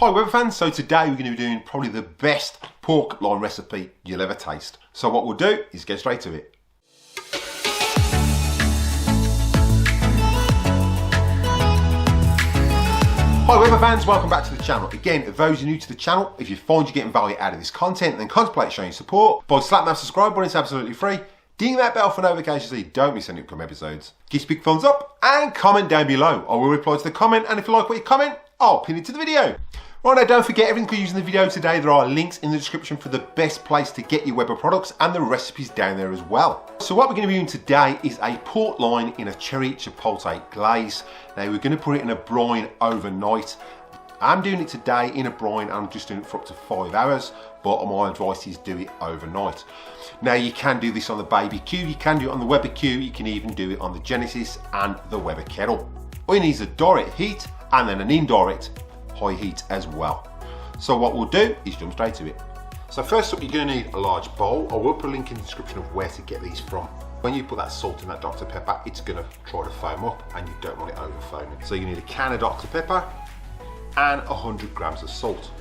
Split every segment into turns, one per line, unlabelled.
Hi Weber fans, so today we're going to be doing probably the best pork loin recipe you'll ever taste. So what we'll do is get straight to it. Hi Weber fans, welcome back to the channel. Again, if those are new to the channel, if you find you're getting value out of this content, then contemplate showing your support by slapping that subscribe button. It's absolutely free. Ding that bell for notifications so you don't miss any upcoming episodes. Give us a big thumbs up and comment down below. I will reply to the comment, and if you like what you comment, I'll pin it to the video. Right now, don't forget everything we're using in the video today. There are links in the description for the best place to get your Weber products and the recipes down there as well. So what we're going to be doing today is a pork loin in a cherry chipotle glaze. Now we're going to put it in a brine overnight. I'm doing it today in a brine. I'm just doing it for up to 5 hours, but my advice is do it overnight. Now you can do this on the Baby Q, you can do it on the Weber Q, you can even do it on the Genesis and the Weber kettle. All you need is a direct heat and then an indirect high heat as well. So what we'll do is jump straight to it. So first up, you're going to need a large bowl. I will put a link in the description of where to get these from. When you put that salt in that Dr. Pepper, it's going to try to foam up and you don't want it over foaming. So you need a can of Dr. Pepper and 100 grams of salt.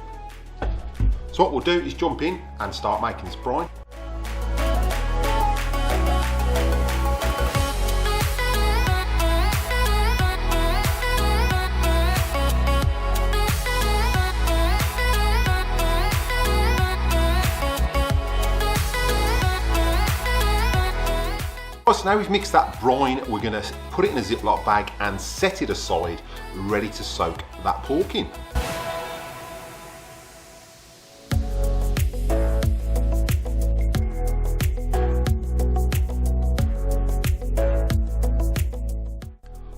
So what we'll do is jump in and start making this brine. So now we've mixed that brine, we're going to put it in a Ziploc bag and set it aside, ready to soak that pork in.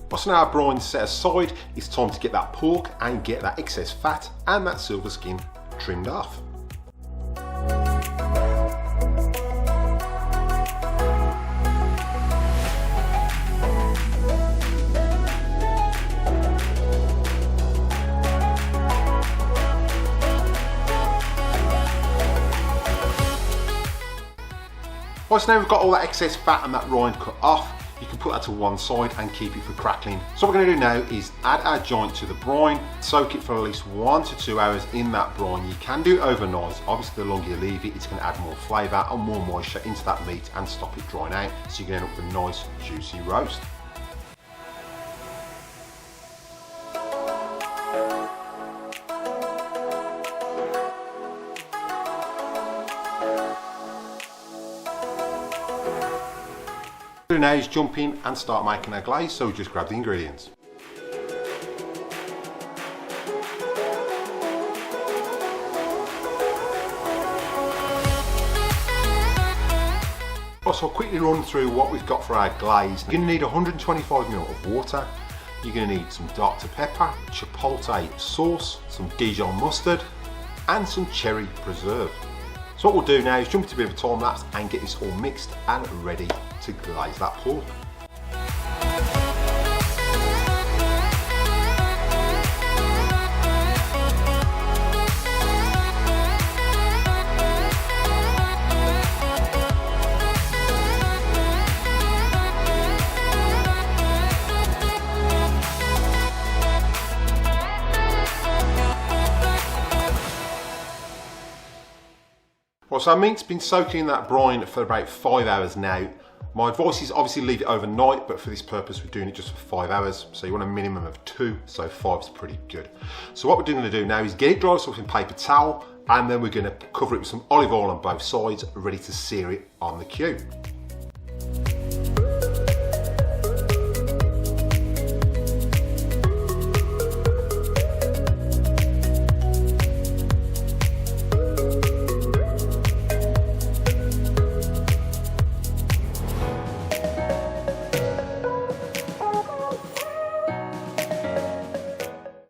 Once now our brine's set aside, it's time to get that pork and get that excess fat and that silver skin trimmed off. Once now we've got all that excess fat and that rind cut off, you can put that to one side and keep it for crackling. So what we're going to do now is add our joint to the brine, soak it for at least 1 to 2 hours in that brine. You can do it overnight. Obviously the longer you leave it, it's going to add more flavour and more moisture into that meat and stop it drying out, so you can end up with a nice juicy roast. What we'll do now is jump in and start making our glaze, so just grab the ingredients. So I'll quickly run through what we've got for our glaze. You're going to need 125 ml of water, you're going to need some Dr. Pepper, Chipotle sauce, some Djon mustard and some cherry preserve. So what we'll do now is jump into a bit of a time lapse and get this all mixed and ready to glaze that pork. Well, so our meat's been soaking in that brine for about 5 hours now. My advice is obviously leave it overnight, but for this purpose we're doing it just for 5 hours, so you want a minimum of 2, so 5 is pretty good. So what we're going to do now is get it dried off in paper towel, and then we're going to cover it with some olive oil on both sides, ready to sear it on the Q.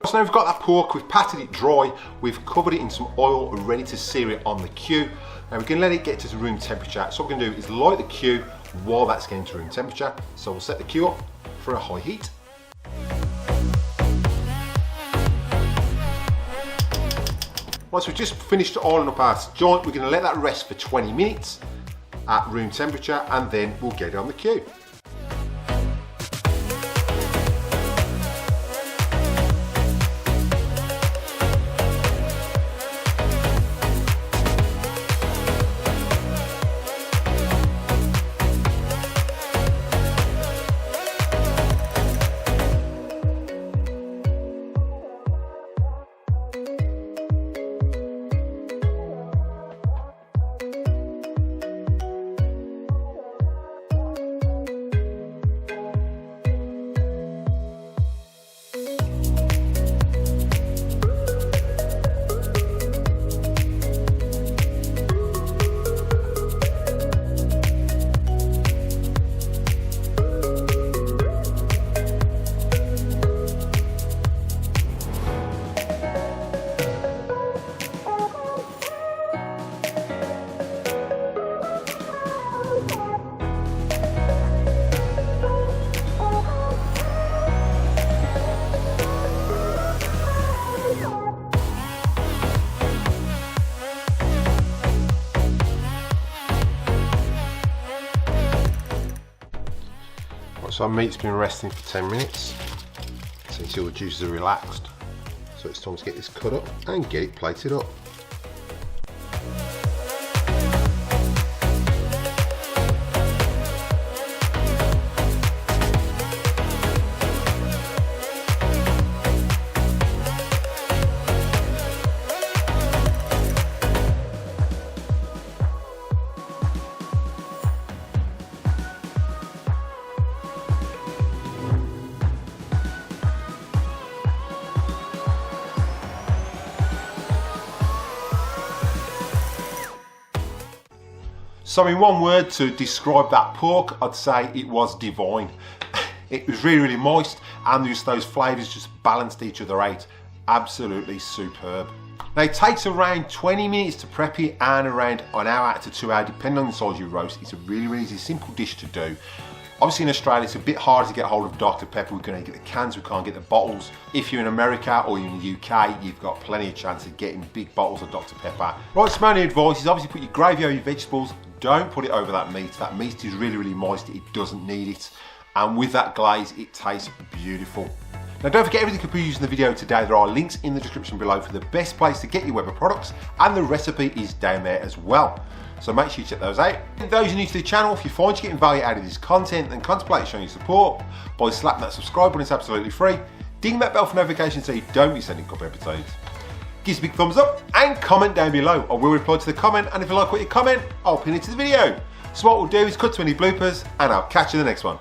So now we've got that pork, we've patted it dry, we've covered it in some oil, ready to sear it on the Q. Now we're going to let it get to room temperature. So what we're going to do is light the Q while that's getting to room temperature. So we'll set the Q up for a high heat. Once we've just finished oiling up our joint, we're going to let that rest for 20 minutes at room temperature, and then we'll get it on the Q. So our meat's been resting for 10 minutes, so until the juices are relaxed. So it's time to get this cut up and get it plated up. So in one word to describe that pork, I'd say it was divine. It was really, really moist, and just those flavours just balanced each other out. Absolutely superb. Now it takes around 20 minutes to prep it and around an hour to 2 hours, depending on the size you roast. It's a really, really easy, simple dish to do. Obviously in Australia it's a bit harder to get hold of Dr. Pepper. We can only get the cans, we can't get the bottles. If you're in America or you're in the UK, you've got plenty of chance of getting big bottles of Dr. Pepper. Right, so my only advice is obviously put your gravy over your vegetables. Don't put it over that meat. That meat is really, really moist. It doesn't need it. And with that glaze, it tastes beautiful. Now don't forget everything could be used in the video today. There are links in the description below for the best place to get your Weber products, and the recipe is down there as well. So make sure you check those out. And those who are new to the channel, if you find you're getting value out of this content, then contemplate showing your support by slapping that subscribe button. It's absolutely free. Ding that bell for notifications so you don't miss any couple episodes. Give us a big thumbs up and comment down below. I will reply to the comment, and if you like what you comment, I'll pin it to the video. So what we'll do is cut to any bloopers, and I'll catch you in the next one.